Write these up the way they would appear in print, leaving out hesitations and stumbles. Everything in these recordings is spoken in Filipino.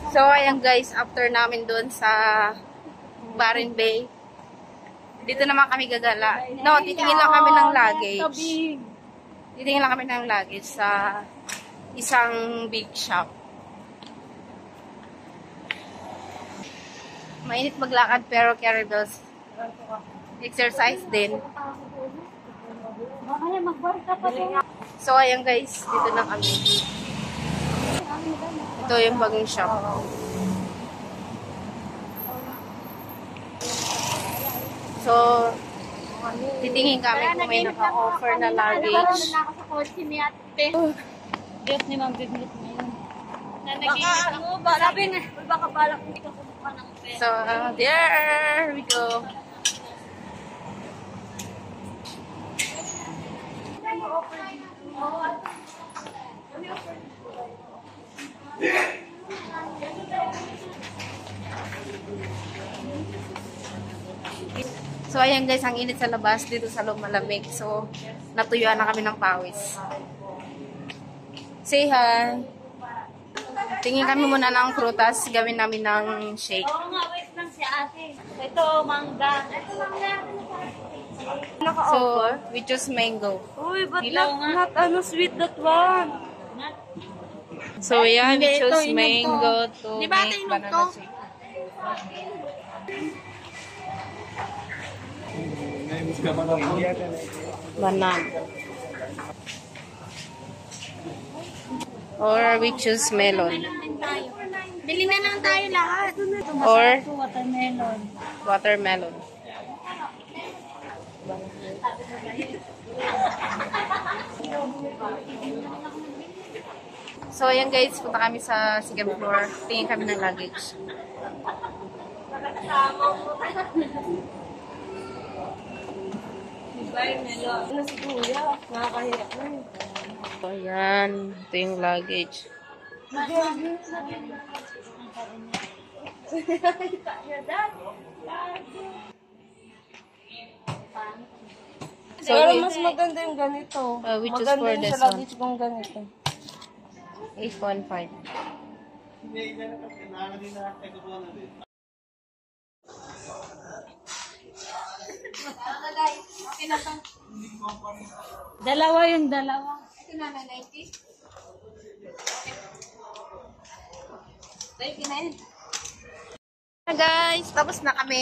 So, ayan guys, after namin doon sa Barin Bay, dito naman kami gagala. No, titingin lang kami ng luggage. Titingin lang kami ng luggage sa isang big shop. Mainit maglakad pero carry bells. Exercise din. So, ayan guys, dito na kami. Ito yung bagong shop. So, titingin kami kung may naka-offer na luggage. Biyot ni Ma'am Biblit na yun. Sabi nga, baka balak hindi ka kumuha ng pera. So, there we go. So, ayan guys, ang init sa labas, dito sa loob malamig. So, natuyuan na kami ng pawis. Say hi! Tingin kami muna ng prutas, gawin namin ng shake. Oo nga, wait lang si ate. Ito, mangga. Ito, mangga. So, we choose mango. Uy, but not sweet that one. So, yeah, we choose mango to make banana shake. Banana. Or we choose melon. Bili na lang tayo lahat. Or Watermelon. watermelon. So, ayan guys, punta kami sa second floor. Tingin kami ng luggage. Ano si Kuya? Nakakahirap na yun. So, ayan. Ito yung luggage. So, pero mas maganda yung ganito. We choose for this sa one. luggage kong ganito. 815. Dalawa yung dalawa. Ito na, 90. Guys, tapos na kami.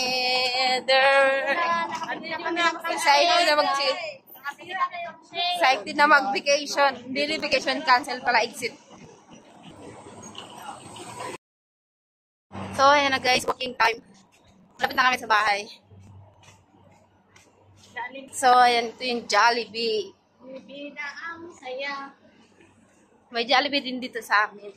Excited na mag-vacation. Hindi vacation, cancel pala, exit. So, ayan na guys, walking time. Malapit na kami sa bahay. So, ayan, ito yung Jollibee. Bibida ang saya. May Jollibee din dito sa amin.